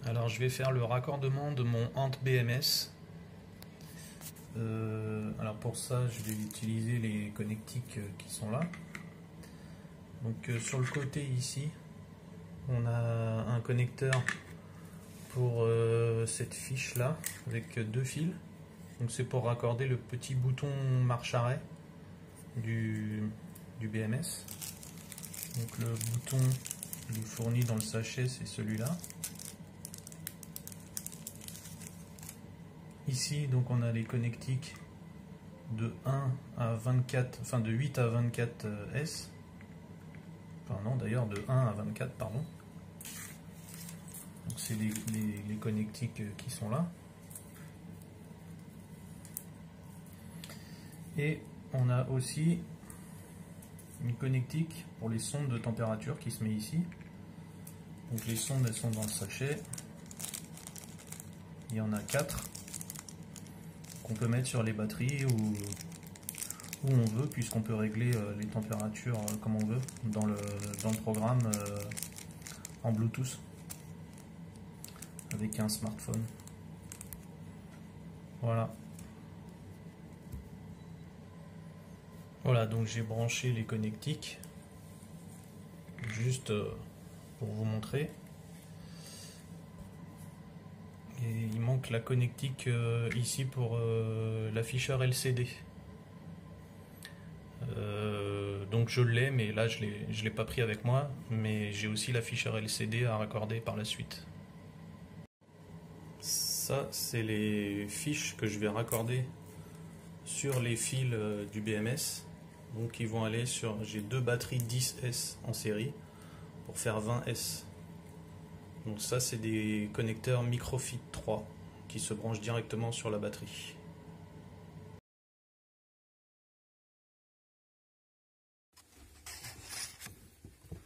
Alors je vais faire le raccordement de mon ANT BMS. Alors pour ça je vais utiliser les connectiques qui sont là. Donc sur le côté ici on a un connecteur pour cette fiche là avec deux fils. Donc c'est pour raccorder le petit bouton marche-arrêt du BMS. Donc le bouton fourni dans le sachet c'est celui-là. Ici donc on a les connectiques de 1 à 24, enfin de 8 à 24 S. Enfin non d'ailleurs de 1 à 24 pardon. Donc c'est les connectiques qui sont là. Et on a aussi une connectique pour les sondes de température qui se met ici. Donc les sondes elles sont dans le sachet. Il y en a 4 qu'on peut mettre sur les batteries où on veut, puisqu'on peut régler les températures comme on veut dans le programme en Bluetooth avec un smartphone. Voilà, donc j'ai branché les connectiques juste pour vous montrer. Et il manque la connectique ici pour l'afficheur LCD. Donc je l'ai, mais là je l'ai pas pris avec moi, mais j'ai aussi l'afficheur LCD à raccorder par la suite. Ça c'est les fiches que je vais raccorder sur les fils du BMS. Donc ils vont aller sur, j'ai deux batteries 10S en série pour faire 20S. Donc ça c'est des connecteurs Microfit 3 qui se branchent directement sur la batterie.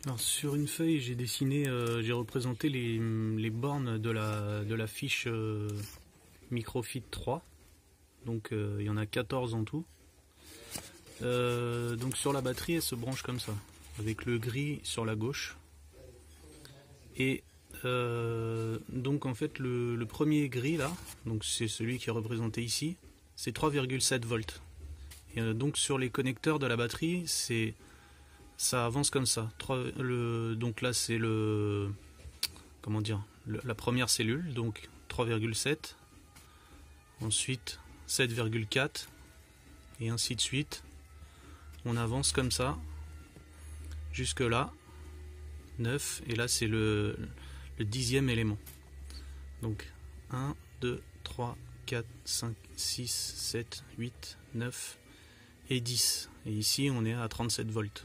Alors sur une feuille j'ai dessiné, j'ai représenté les bornes de la fiche Microfit 3. Donc il y en a 14 en tout. Donc sur la batterie elle se branche comme ça, avec le gris sur la gauche. Et donc en fait le premier gris là, donc c'est celui qui est représenté ici, c'est 3,7 volts. Et donc sur les connecteurs de la batterie, ça avance comme ça. Donc là c'est la première cellule, donc 3,7, ensuite 7,4 et ainsi de suite. On avance comme ça jusque là, 9, et là c'est le 10e élément. Donc 1, 2, 3, 4, 5, 6, 7, 8, 9 et 10. Et ici on est à 37 volts.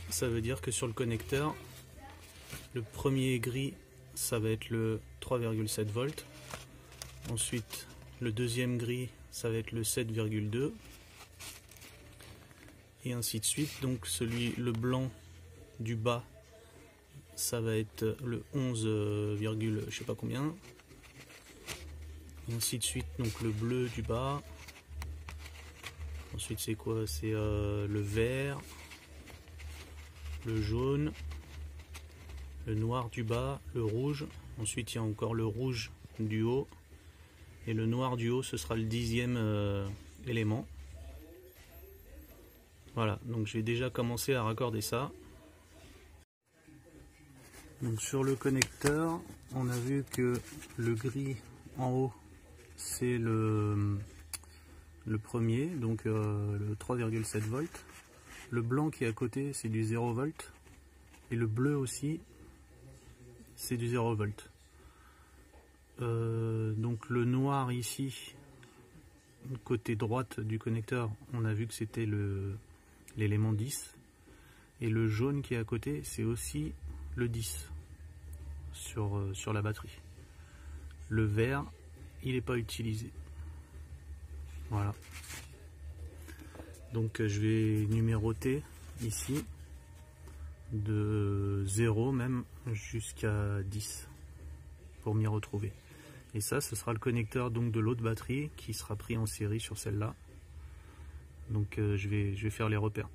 Ça veut dire que sur le connecteur, le premier gris, ça va être le 3,7 volts. Ensuite, le deuxième gris, ça va être le 7,2. Et ainsi de suite. Donc le blanc du bas, ça va être le 11, je sais pas combien. Et ainsi de suite. Donc le bleu du bas. Ensuite c'est quoi? C'est le vert, le jaune, le noir du bas, le rouge. Ensuite il y a encore le rouge du haut. Et le noir du haut, ce sera le 10e élément. Voilà, donc je vais déjà commencer à raccorder ça. Donc sur le connecteur, on a vu que le gris en haut, c'est le premier, donc le 3,7 volts. Le blanc qui est à côté, c'est du 0 volt. Et le bleu aussi, c'est du 0 volt. Donc le noir ici, côté droite du connecteur, on a vu que c'était l'élément 10. Et le jaune qui est à côté, c'est aussi le 10 sur la batterie. Le vert, il n'est pas utilisé. Voilà. Donc je vais numéroter ici de 0 même jusqu'à 10 pour m'y retrouver. Et ça, ce sera le connecteur donc de l'autre batterie qui sera pris en série sur celle-là. Donc je vais faire les repères.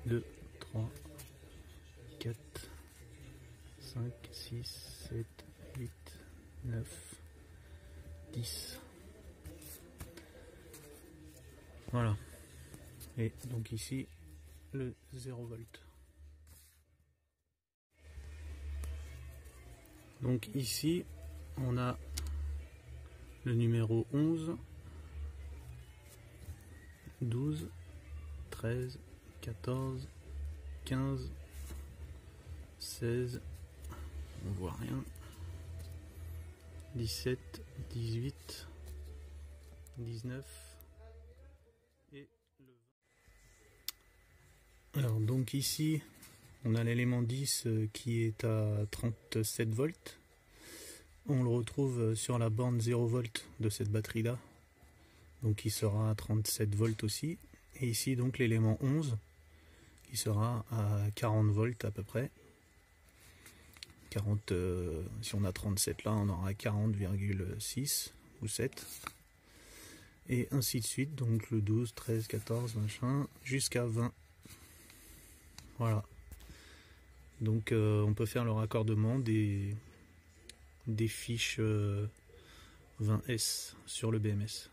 2, 3, 4, 5, 6, 7, 8, 9, 10. Voilà. Et donc ici, le 0 volt. Donc ici, on a le numéro 11, 12, 13, 14, 15, 16, on voit rien, 17, 18, 19 et le 20. Alors donc ici, on a l'élément 10 qui est à 37 volts. On le retrouve sur la borne 0 volt de cette batterie là, donc il sera à 37 volts aussi. Et ici donc l'élément 11 qui sera à 40 volts à peu près. 40, si on a 37 là, on aura 40,6 ou 7. Et ainsi de suite, donc le 12, 13, 14, machin, jusqu'à 20. Voilà. Donc on peut faire le raccordement des fiches 20S sur le BMS.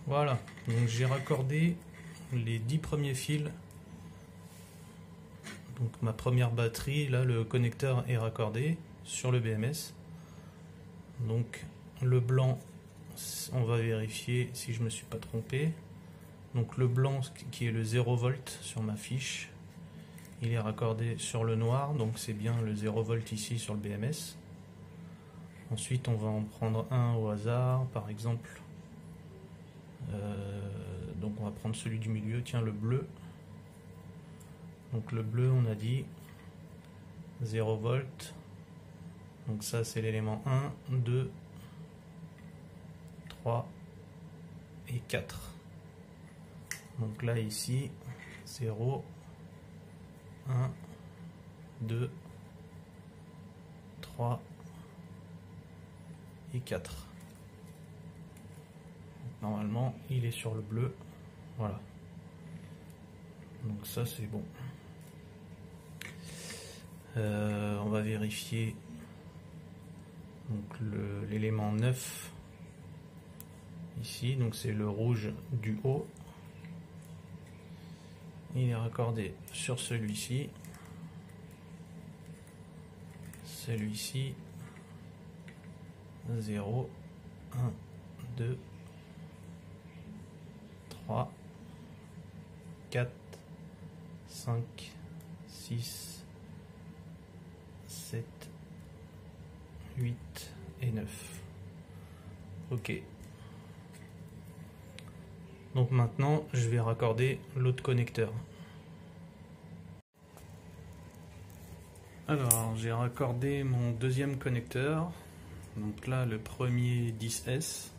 Voilà, donc j'ai raccordé les 10 premiers fils. Donc ma première batterie, là le connecteur est raccordé sur le BMS. Donc le blanc, on va vérifier si je me suis pas trompé. Donc le blanc qui est le 0 volt sur ma fiche, il est raccordé sur le noir, donc c'est bien le 0 volt ici sur le BMS. Ensuite on va en prendre un au hasard, par exemple. Donc on va prendre celui du milieu, tiens le bleu. Donc le bleu on a dit 0 volt. Donc ça c'est l'élément 1, 2, 3 et 4. Donc là ici 0, 1, 2, 3 et 4. Donc, normalement il est sur le bleu. Voilà. Donc ça c'est bon. On va vérifier donc l'élément 9 ici, donc c'est le rouge du haut. Il est raccordé sur celui-ci, celui-ci, 0, 1, 2, 3, 4, 5, 6, 7, 8 et 9. Ok. Donc maintenant, je vais raccorder l'autre connecteur. Alors, j'ai raccordé mon deuxième connecteur. Donc là, le premier 10S.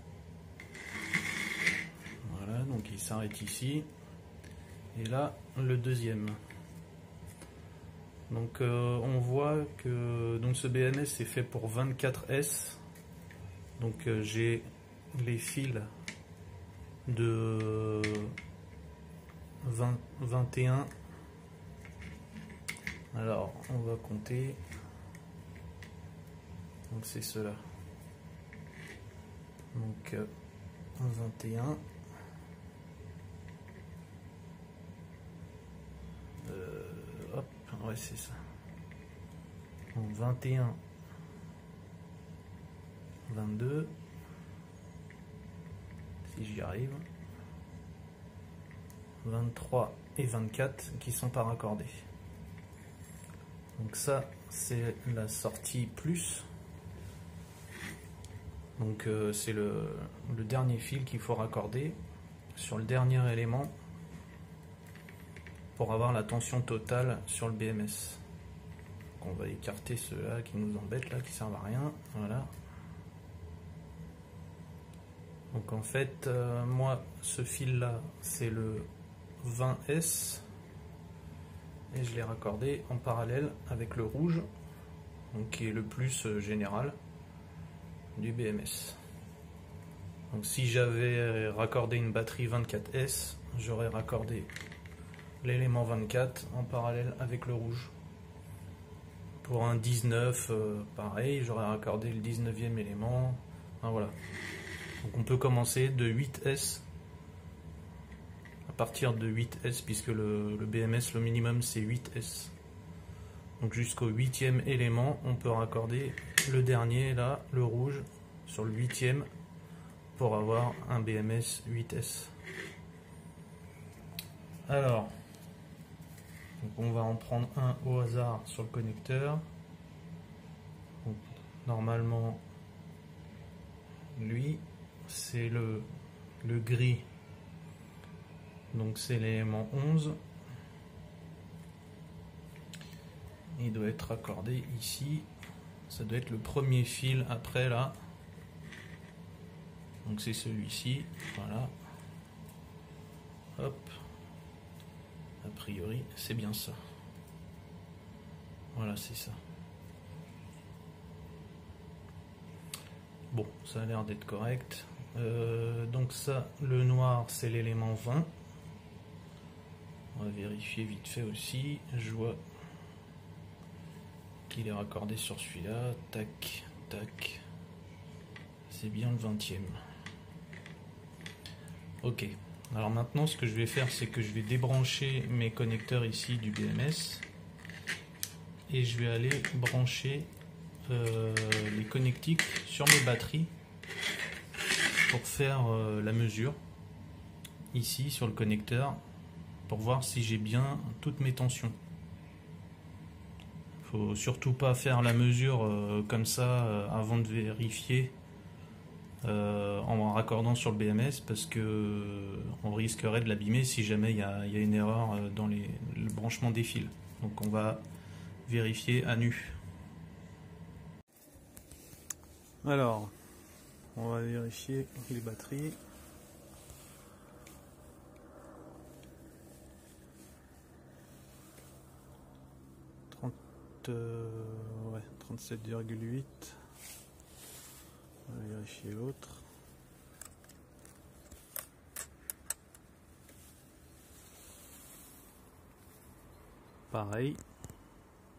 Voilà, donc il s'arrête ici. Et là, le deuxième. Donc on voit que donc ce BMS est fait pour 24S. Donc j'ai les fils de 21. Alors on va compter. Donc c'est cela. Donc 21. Hop, ouais c'est ça. Donc 21, 22, si j'y arrive, 23 et 24 qui sont pas raccordés. Donc ça c'est la sortie plus. Donc c'est le dernier fil qu'il faut raccorder sur le dernier élément pour avoir la tension totale sur le BMS. Donc on va écarter ceux-là qui nous embêtent, là, qui servent à rien. Voilà. Donc en fait, moi, ce fil-là, c'est le 20S. Et je l'ai raccordé en parallèle avec le rouge, donc qui est le plus général du BMS. Donc si j'avais raccordé une batterie 24S, j'aurais raccordé l'élément 24 en parallèle avec le rouge. Pour un 19, pareil, j'aurais raccordé le 19e élément. Enfin, voilà. Donc on peut commencer de 8S, à partir de 8S, puisque le BMS, le minimum c'est 8S. Donc jusqu'au 8e élément, on peut raccorder le dernier, là, le rouge, sur le 8e, pour avoir un BMS 8S. Alors, donc on va en prendre un au hasard sur le connecteur. Donc, normalement, lui, c'est le gris. Donc c'est l'élément 11. Il doit être raccordé ici. Ça doit être le premier fil après là. Donc c'est celui-ci. Voilà. Hop. A priori, c'est bien ça. Voilà, c'est ça. Bon, ça a l'air d'être correct. Donc ça, le noir, c'est l'élément 20. On va vérifier vite fait aussi. Je vois qu'il est raccordé sur celui-là. Tac, tac. C'est bien le 20e. Ok. Alors maintenant, ce que je vais faire, c'est que je vais débrancher mes connecteurs ici du BMS. Et je vais aller brancher les connectiques sur mes batteries pour faire la mesure ici sur le connecteur pour voir si j'ai bien toutes mes tensions. Faut surtout pas faire la mesure comme ça avant de vérifier en raccordant sur le BMS, parce que on risquerait de l'abîmer si jamais il y a une erreur dans le branchement des fils. Donc on va vérifier à nu. Alors, on va vérifier les batteries. Ouais, 37,8. On va vérifier l'autre. Pareil.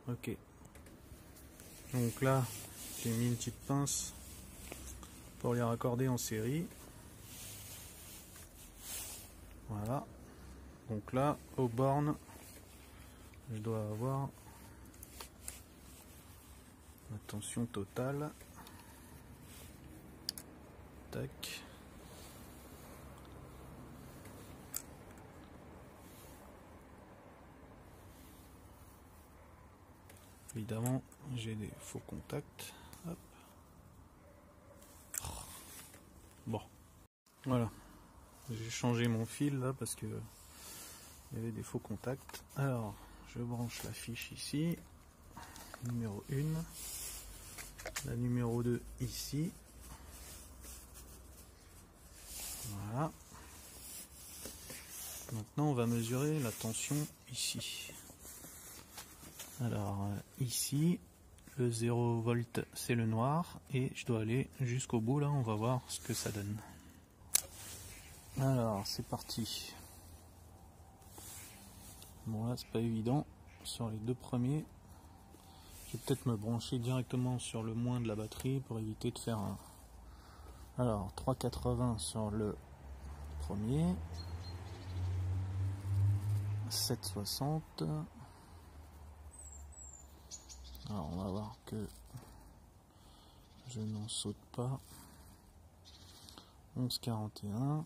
Ok. Donc là, j'ai mis une petite pince pour les raccorder en série. Voilà. Donc là, aux bornes, je dois avoir la tension totale. Tac. Évidemment, j'ai des faux contacts. Hop. Bon. Voilà. J'ai changé mon fil là parce que il y avait des faux contacts. Alors, je branche la fiche ici. Numéro 1. La numéro 2 ici. Voilà. Maintenant, on va mesurer la tension ici. Alors, ici, le 0 volt, c'est le noir. Et je dois aller jusqu'au bout, là, on va voir ce que ça donne. Alors, c'est parti. Bon, là, c'est pas évident. Sur les deux premiers, je vais peut-être me brancher directement sur le moins de la batterie pour éviter de faire un... Alors, 3,80 sur le premier. 7,60. Alors, on va voir que je n'en saute pas. 11,41.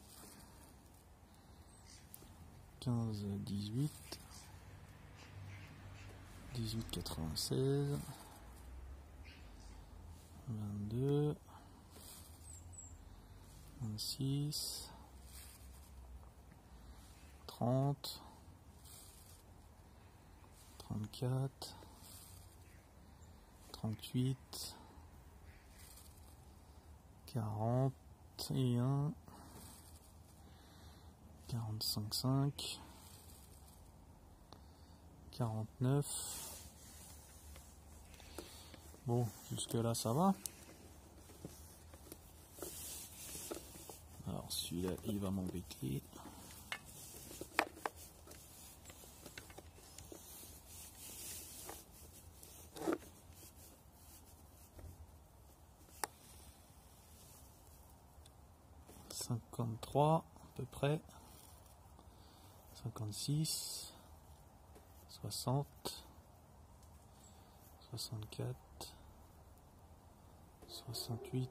15,18. 18,96. 22. 26. 30. 34. 38. 41. 45,5. 49. Bon, jusque là ça va. Alors celui-là il va m'embêter. « 53 à peu près, 56, 60, 64, 68,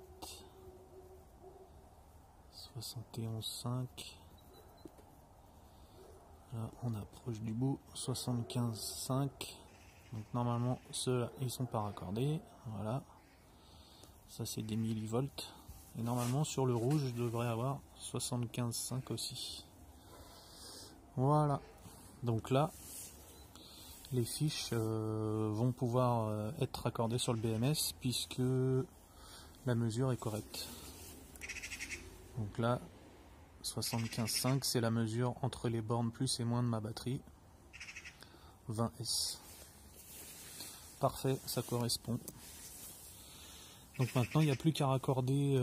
71,5. Là on approche du bout, 75,5. Donc normalement ceux-là ils sont pas raccordés. Voilà, ça c'est des millivolts. Et normalement sur le rouge je devrais avoir 75,5 aussi. Voilà, donc là les fiches vont pouvoir être raccordées sur le BMS puisque la mesure est correcte. Donc là 75,5 c'est la mesure entre les bornes plus et moins de ma batterie, 20S. Parfait, ça correspond. Donc maintenant il n'y a plus qu'à raccorder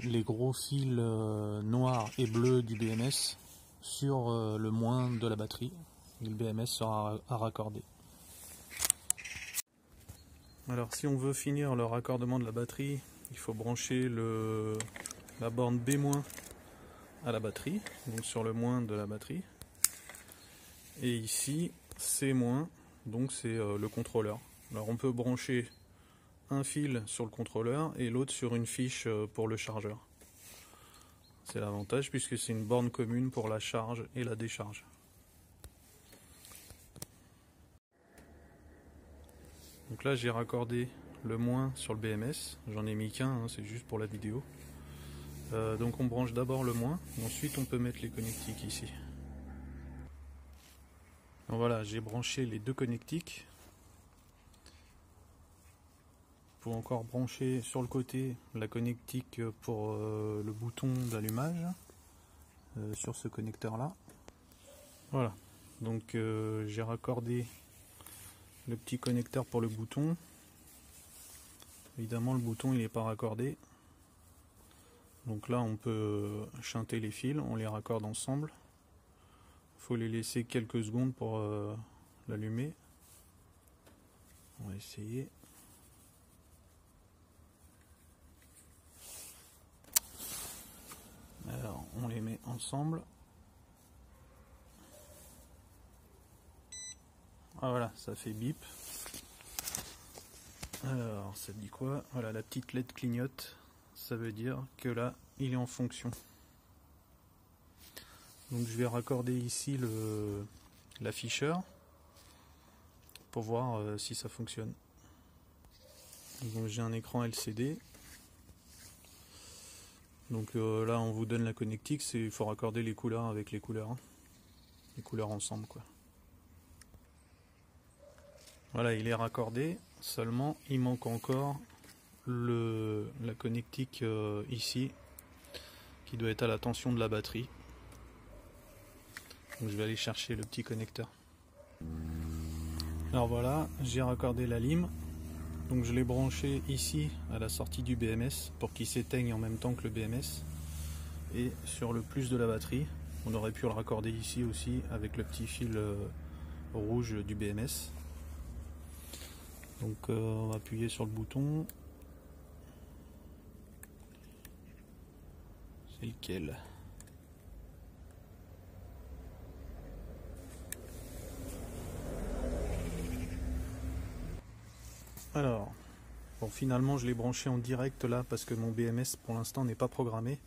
les gros fils noirs et bleus du BMS sur le moins de la batterie. Et le BMS sera à raccorder. Alors si on veut finir le raccordement de la batterie, il faut brancher la borne B- à la batterie, donc sur le moins de la batterie. Et ici C-, donc c'est le contrôleur. Alors on peut brancher un fil sur le contrôleur et l'autre sur une fiche pour le chargeur. C'est l'avantage puisque c'est une borne commune pour la charge et la décharge. Donc là j'ai raccordé le moins sur le BMS, j'en ai mis qu'un, hein, c'est juste pour la vidéo. Donc on branche d'abord le moins, ensuite on peut mettre les connectiques ici. Donc voilà, j'ai branché les deux connectiques. Pour encore brancher sur le côté la connectique pour le bouton d'allumage sur ce connecteur là. Voilà, donc j'ai raccordé le petit connecteur pour le bouton. Évidemment le bouton il n'est pas raccordé, donc là on peut shunter les fils, on les raccorde ensemble. Il faut les laisser quelques secondes pour l'allumer. On va essayer. Alors on les met ensemble. Ah voilà, ça fait bip. Alors ça dit quoi? Voilà, la petite LED clignote, ça veut dire que là il est en fonction. Donc je vais raccorder ici l'afficheur pour voir si ça fonctionne. Donc j'ai un écran LCD. Donc là on vous donne la connectique, il faut raccorder les couleurs avec les couleurs. Hein. Les couleurs ensemble quoi. Voilà, il est raccordé, seulement il manque encore la connectique ici, qui doit être à la tension de la batterie. Donc je vais aller chercher le petit connecteur. Alors voilà, j'ai raccordé la lime. Donc je l'ai branché ici à la sortie du BMS pour qu'il s'éteigne en même temps que le BMS. Et sur le plus de la batterie, on aurait pu le raccorder ici aussi avec le petit fil rouge du BMS. Donc on va appuyer sur le bouton. C'est lequel? Alors, bon, finalement je l'ai branché en direct là parce que mon BMS pour l'instant n'est pas programmé.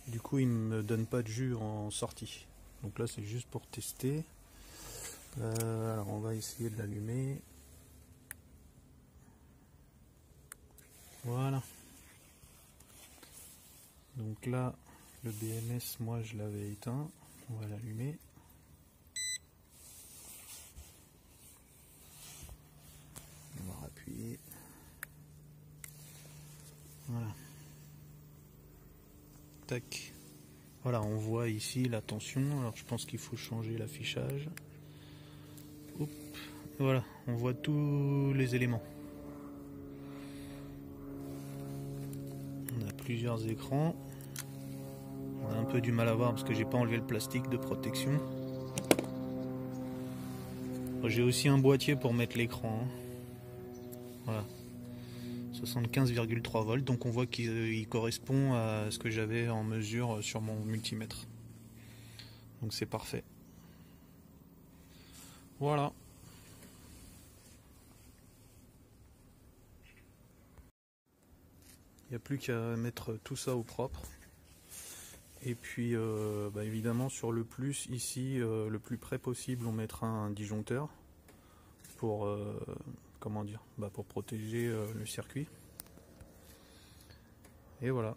Du coup il ne me donne pas de jus en sortie. Donc là c'est juste pour tester. Alors on va essayer de l'allumer. Voilà. Donc là le BMS moi je l'avais éteint. On va l'allumer. On va appuyer. Voilà. Tac. Voilà, on voit ici la tension. Alors je pense qu'il faut changer l'affichage. Hop. Voilà, on voit tous les éléments. On a plusieurs écrans. peu du mal à voir parce que j'ai pas enlevé le plastique de protection. J'ai aussi un boîtier pour mettre l'écran, hein. Voilà, 75,3 volts, donc on voit qu'il correspond à ce que j'avais en mesure sur mon multimètre. Donc c'est parfait. Voilà. Il n'y a plus qu'à mettre tout ça au propre. Et puis évidemment sur le plus ici, le plus près possible, on mettra un disjoncteur pour pour protéger le circuit. Et voilà.